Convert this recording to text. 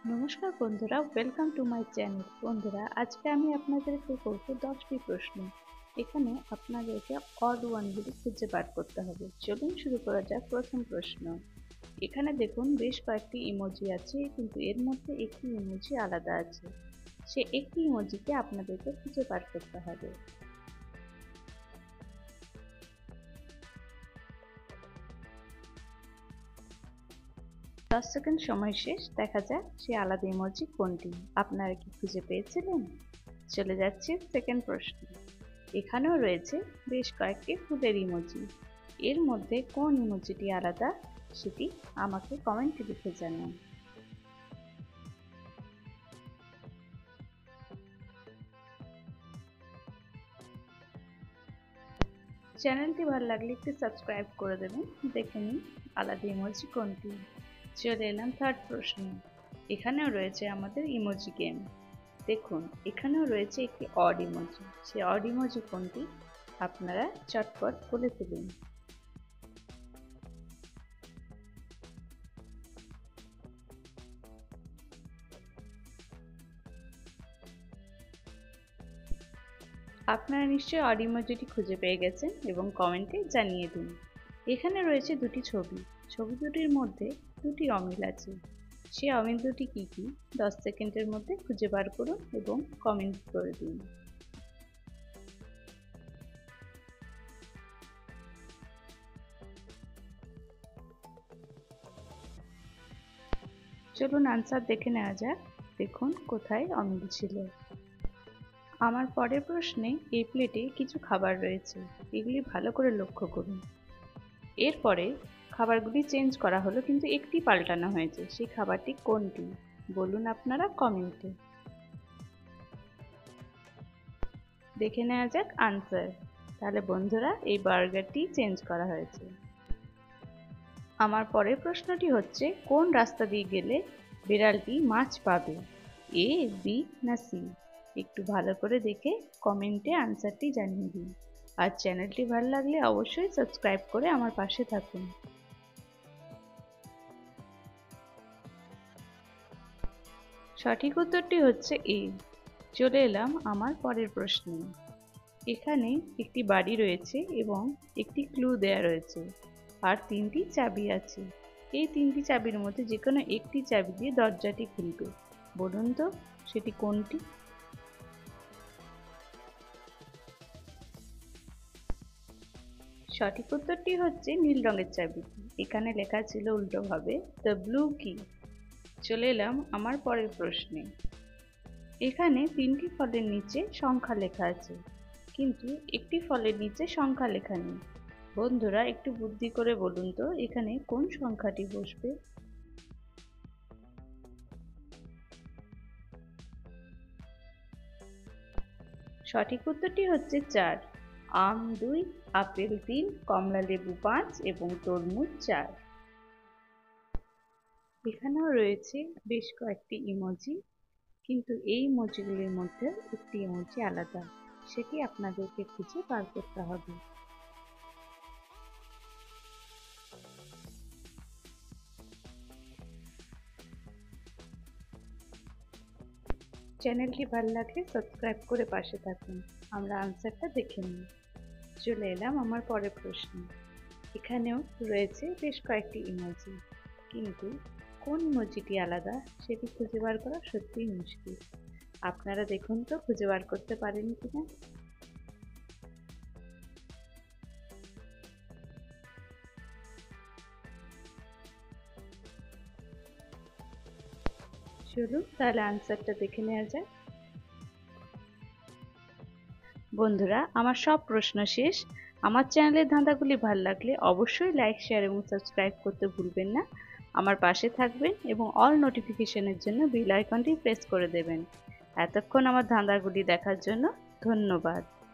নমস্কার বন্ধুরা, welcome to my channel. বন্ধুরা, আজকে আমি আপনাদেরকে করব 10টি প্রশ্ন। এখানে আপনাদেরকে অড ওয়ানগুলি খুঁজে বার করতে হবে। চলুন শুরু করা যাক। প্রথম প্রশ্ন। এখানে দেখুন বেশ কয়েকটি ইমোজি আছে, কিন্তু এর মধ্যে একটি ইমোজি আলাদা আছে। সে একটি ইমোজিকে আপনাদেরকে খুঁজে বার করতে হবে। 10 সেকেন্ড সময় শেষ। দেখা যাক সে আলাদা ইমোজি কোনটি। আপনারা কি খুঁজে পেয়েছিলেন? চলে যাচ্ছি সেকেন্ড প্রশ্ন। এখানেও রয়েছে বেশ কয়েকটি ফুলের ইমোজি। এর মধ্যে কোন ইমোজিটি আলাদা সেটি আমাকে কমেন্টে লিখে জানান। চ্যানেলটি ভালো লাগলে একটু সাবস্ক্রাইব করে দেবেন। দেখে নিন আলাদা ইমোজি কোনটি। চলে এলাম থার্ড প্রশ্ন। এখানেও রয়েছে আমাদের ইমোজি গেম। দেখুন এখানেও রয়েছে একটি অড ইমোজি। সেই অড ইমোজি কোনটি আপনারা চটপট বলে ফেলুন। আপনারা নিশ্চয়ই অড ইমোজিটি খুঁজে পেয়ে গেছেন এবং কমেন্টে জানিয়ে দিন। এখানে রয়েছে দুটি ছবি। ছবি দুটির মধ্যে দুটি অমিল আছে। সে অমিল দুটি কী কী 10 সেকেন্ডের মধ্যে খুঁজে বার করুন এবং কমেন্ট করে দিন। চলুন আনসার দেখে নেওয়া যাক। দেখুন কোথায় অমিল ছিল। আমার পরের প্রশ্নে এই প্লেটে কিছু খাবার রয়েছে। এগুলি ভালো করে লক্ষ্য করুন। এরপরে খাবারগুলি চেঞ্জ করা হলো, কিন্তু একটি পাল্টানো হয়েছে। সেই খাবারটি কোনটি বলুন আপনারা কমেন্টে। দেখে নেওয়া যাক আনসার। তাহলে বন্ধুরা, এই বার্গারটি চেঞ্জ করা হয়েছে। আমার পরের প্রশ্নটি হচ্ছে, কোন রাস্তা দিয়ে গেলে বিড়ালটি মাছ পাবে? এ, বি না সি? একটু ভালো করে দেখে কমেন্টে আনসারটি জানিয়ে দিন। আর চ্যানেলটি ভালো লাগলে অবশ্যই সাবস্ক্রাইব করে আমার পাশে থাকুন। সঠিক উত্তরটি হচ্ছে এ। চলে এলাম আমার পরের প্রশ্নে। এখানে একটি বাড়ি রয়েছে এবং একটি ক্লু দেয়া রয়েছে আর 3টি চাবি আছে। এই 3টি চাবির মধ্যে যে কোনো একটি চাবি দিয়ে দরজাটি খুলবে। বলুন তো সেটি কোনটি? সঠিক উত্তরটি হচ্ছে নীল রঙের চাবি। এখানে লেখা ছিল উল্টোভাবে দ্য ব্লু কি। চলে এলাম আমার পরের প্রশ্নে। এখানে 3টি ফলের নিচে সংখ্যা লেখা আছে, কিন্তু একটি ফলের নিচে সংখ্যা লেখা নেই। বন্ধুরা একটু বুদ্ধি করে বলুন তো এখানে কোন সংখ্যাটি বসবে? সঠিক উত্তরটি হচ্ছে 4। আম 2, আপেল 3, কমলা লেবু 5 এবং তরমুজ 4। এখানেও রয়েছে বেশ কয়েকটি ইমোজি, কিন্তু এই ইমোজিগুলির মধ্যে একটি ইমোজি আলাদা। সেটি আপনাদেরকে খুঁজে বার করতে হবে। চ্যানেলটি ভালো লাগলে সাবস্ক্রাইব করে পাশে থাকুন। আমরা আনসারটা দেখে নিই। চলে এলাম আমার পরের প্রশ্ন। এখানেও রয়েছে বেশ কয়েকটি ইমোজি, কিন্তু কোন ইমোজিটি আলাদা সেটি খুঁজে বার করা সত্যিই মুশকিল। আপনারা দেখুন তো খুঁজে বার করতে পারেন কিনা। চলুন তাহলে আনসারটা দেখে নেওয়া যাক। বন্ধুরা, আমার সব প্রশ্ন শেষ। আমার চ্যানেলের ধাঁধাগুলি ভালো লাগলে অবশ্যই লাইক, শেয়ার এবং সাবস্ক্রাইব করতে ভুলবেন না। আমার পাশে থাকবেন এবং অল নোটিফিকেশনের জন্য বেল আইকনটি প্রেস করে দেবেন। এতক্ষণ আমার ধাঁধাগুলি দেখার জন্য ধন্যবাদ।